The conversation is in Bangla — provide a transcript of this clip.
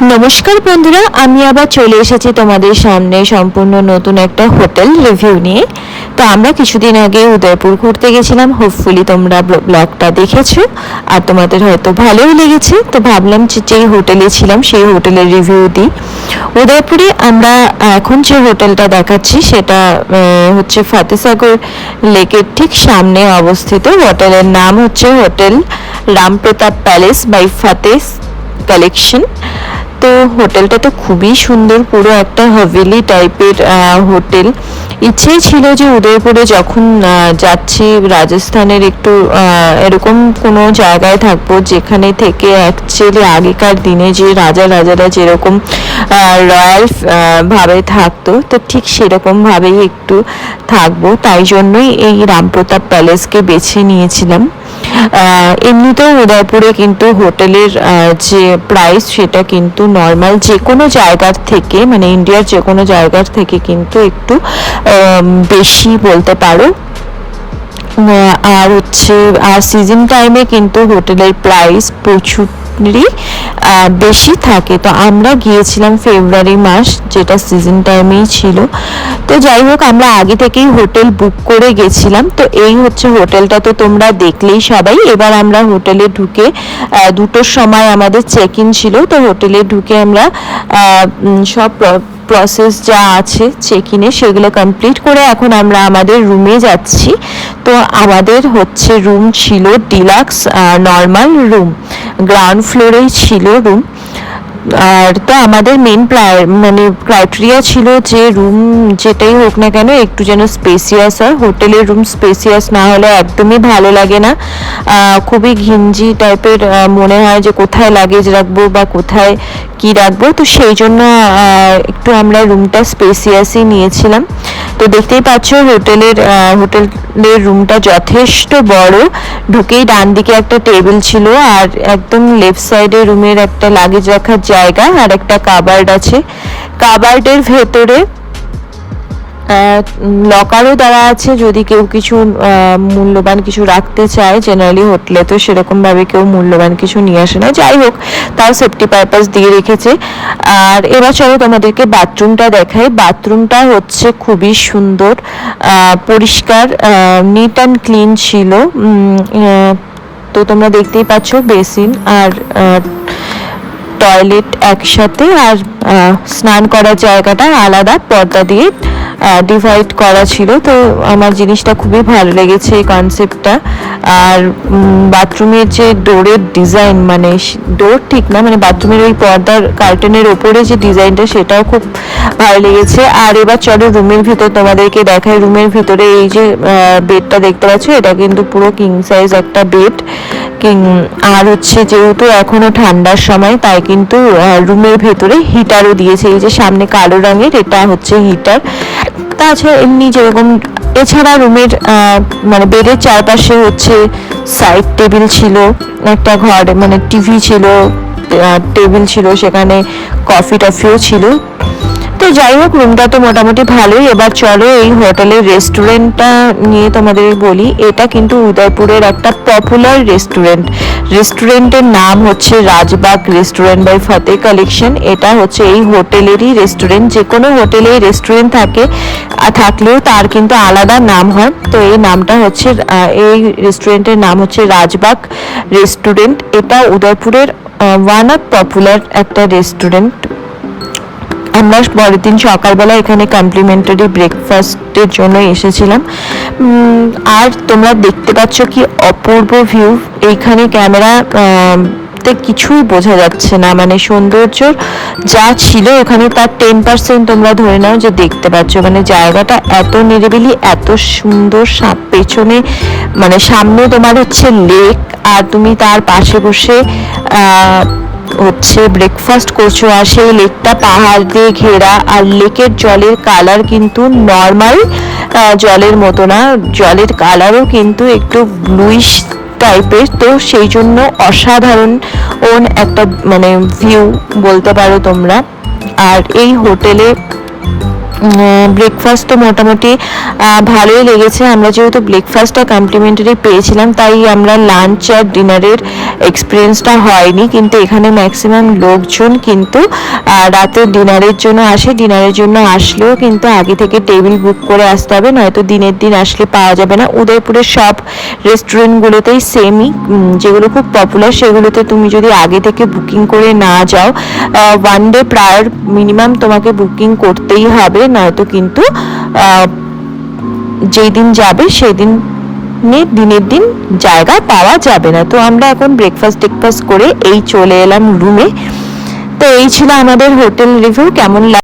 নমস্কার বন্ধুরা, আমি আবার চলে এসেছি তোমাদের সামনে সম্পূর্ণ নতুন একটা হোটেল রিভিউ নিয়ে। তো আমরা কিছুদিন আগে উদয়পুর ঘুরতে গেছিলাম, হোপফুলি তোমরা ব্লগটা দেখেছো আর তোমাদের হয়তো ভালোই লেগেছে। তো ভাবলাম যেই হোটেলে ছিলাম সেই হোটেলের রিভিউ দিই। উদয়পুরে আমরা এখন যে হোটেলটা দেখাচ্ছি সেটা হচ্ছে ফতেসাগর লেকের ঠিক সামনে অবস্থিত। হোটেলের নাম হচ্ছে হোটেল রামপ্রতাপ প্যালেস বাই ফতেস কালেকশন। তো হোটেলটা তো খুবই সুন্দর, পুরো একটা হাভেলি টাইপের হোটেল। ইচ্ছেই ছিল যে উদয়পুরে যখন যাচ্ছি রাজস্থানের একটু এরকম কোনো জায়গায় থাকবো যেখানে থেকে অ্যাকচুয়ালি আগেকার দিনে যে রাজারা যেরকম রয়্যাল ভাবে থাকতো, তো ঠিক সেরকম ভাবেই একটু থাকবো। তাই জন্যই এই রামপ্রতাপ প্যালেসকে বেছে নিয়েছিলাম। এমনিতেও উদয়পুরে কিন্তু হোটেলের যে প্রাইস সেটা কিন্তু নর্মাল যে কোনো জায়গার থেকে, মানে ইন্ডিয়ার যে কোনো জায়গার থেকে কিন্তু একটু বেশি বলতে পারো। আর হচ্ছে সিজন টাইমে কিন্তু হোটেলের প্রাইস প্রচুরই বেশি থাকে। তো আমরা গিয়েছিলাম ফেব্রুয়ারি মাস, যেটা সিজন টাইমেই ছিল। তো যাই হোক, আমরা আগে থেকেই হোটেল বুক করে গেছিলাম। তো এই হচ্ছে হোটেলটা, তো তোমরা দেখলেই সবাই। এবার আমরা হোটেলে ঢুকে 2টোর সময় আমাদের চেক ইন ছিল। তো হোটেলে ঢুকে আমরা সব প্রসেস যা আছে চেক ইনে সেগুলো কমপ্লিট করে এখন আমরা আমাদের রুমে যাচ্ছি। তো আমাদের হচ্ছে রুম ছিল ডিলাক্স নর্মাল রুম, গ্রাউন্ড ফ্লোরেই ছিল রুম। আর তো আমাদের মেন মানে ক্রাইটেরিয়া ছিল যে রুম যেটাই হোক না কেন একটু যেন স্পেসিয়াস হয়। হোটেলের রুম স্পেসিয়াস না হলে একদমই ভালো লাগে না, খুবই ঘিঞ্জি টাইপের মনে হয় যে কোথায় লাগেজ রাখবো বা কোথায় কি রাখবো। তো সেই জন্য একটু আমরা রুমটা স্পেসিয়াসই নিয়েছিলাম। তো দেখতেই পাচ্ছ হোটেলের রুমটা যথেষ্ট বড়। ঢুকেই ডান দিকে একটা টেবিল ছিল আর একদম লেফট সাইডে রুমের একটা লাগেজ রাখার জায়গা আর একটা কাবার্ড আছে। কাবার্ডের ভেতরে লকারও দেওয়া আছে, যদি কেউ কিছু মূল্যবান কিছু রাখতে চায়। জেনারেলি হোটেলে তো সেরকম ভাবে কেউ মূল্যবান কিছু নিয়ে আসে না, যাই হোক তাও সেফটি পারপাস দিয়ে রেখেছে। আর এবার চলো তোমাদেরকে বাথরুমটা দেখাই। বাথরুমটা হচ্ছে খুবই সুন্দর, পরিষ্কার, নিট অ্যান্ড ক্লিন ছিল। তো তোমরা দেখতেই পাচ্ছ বেসিন আর টয়লেট একসাথে, আর স্নান করার জায়গাটা আলাদা পর্দা দিয়ে ডিভাইড করা ছিল। তো আমার জিনিসটা খুবই ভালো লেগেছে এই কনসেপ্টটা। আর বাথরুমের যে ডোরের ডিজাইন, মানে ডোর ঠিক না, মানে বাথরুমের ওই পর্দার কার্টেনের ওপরে যে ডিজাইনটা সেটাও খুব ভালো লেগেছে। আর এবার চলো রুমের ভিতর তোমাদেরকে দেখাই। রুমের ভিতরে এই যে বেডটা দেখতে পাচ্ছ, এটা কিন্তু পুরো কিং সাইজ একটা বেড। আর হচ্ছে যেহেতু এখনো ঠান্ডার সময় তাই কিন্তু রুমের ভেতরে হিটারও দিয়েছে। এই যে সামনে কালো রঙের, এটা হচ্ছে হিটার। তাছাড়া এমনি যেরকম, এছাড়া রুমের মানে বেডের চারপাশে হচ্ছে সাইড টেবিল ছিল, একটা ঘর মানে টিভি ছিল, টেবিল ছিল, সেখানে কফি টফিও ছিল। তো যাই হোক, রুমটা তো মোটামুটি ভালোই। এবার চলো এই হোটেলের রেস্টুরেন্টটা নিয়ে তোমাদের বলি। এটা কিন্তু উদয়পুরের একটা পপুলার রেস্টুরেন্টের নাম হচ্ছে রাজবাগ রেস্টুরেন্ট বাই ফতে কালেকশন। এটা হচ্ছে এই হোটেলেরই রেস্টুরেন্ট। যে কোনো হোটেলে রেস্টুরেন্ট থাকলেও তার কিন্তু আলাদা নাম হয়। তো এই নামটা হচ্ছে, এই রেস্টুরেন্টের নাম হচ্ছে রাজবাগ রেস্টুরেন্ট। এটা উদয়পুরের ওয়ান অফ পপুলার একটা রেস্টুরেন্ট। আমরা পরের দিন সকালবেলা এখানে কমপ্লিমেন্টারি ব্রেকফাস্টের জন্য এসেছিলাম। আর তোমরা দেখতে পাচ্ছ কি অপূর্ব ভিউ। এইখানে ক্যামেরা কিছুই বোঝা যাচ্ছে না, মানে সৌন্দর্য যা ছিল ওখানে তার 10% তোমরা ধরে নাও যে দেখতে পাচ্ছ। মানে জায়গাটা এত নিরিবিলি, এত সুন্দর। পেছনে মানে সামনে তোমার হচ্ছে লেক, আর তুমি তার পাশে বসে হচ্ছে ব্রেকফাস্ট করছো। আর সেই লেকটা পাহাড় দিয়ে ঘেরা, আর লেকের জলের কালার কিন্তু নর্মাল জলের মতো না, জলের কালারও কিন্তু একটু ব্লুইশ টাইপের। তো সেই জন্য অসাধারণ একটা মানে ভিউ বলতে পারো তোমরা। আর এই হোটেলে ব্রেকফাস্ট তো মোটামুটি ভালোই লেগেছে। আমরা যেহেতু ব্রেকফাস্টটা কমপ্লিমেন্টারি পেয়েছিলাম, তাই আমরা লাঞ্চ আর ডিনারের এক্সপিরিয়েন্সটা হয়নি। কিন্তু এখানে ম্যাক্সিমাম লোকজন কিন্তু রাতে ডিনারের জন্য আসে। ডিনারের জন্য আসলেও কিন্তু আগে থেকে টেবিল বুক করে আসতে হবে, নয়তো দিনের দিন আসলে পাওয়া যাবে না। উদয়পুরের সব রেস্টুরেন্টগুলোতেই সেমই, যেগুলো খুব পপুলার সেগুলোতে তুমি যদি আগে থেকে বুকিং করে না যাও, ওয়ান ডে প্রায়র মিনিমাম তোমাকে বুকিং করতেই হবে, নয়তো কিন্তু যেই দিন যাবে সেই দিন দিনের দিন জায়গা পাওয়া যাবে না। তো আমরা এখন ব্রেকফাস্ট করে এই চলে এলাম রুমে। তো এই ছিল আমাদের হোটেল রিভিউ। কেমন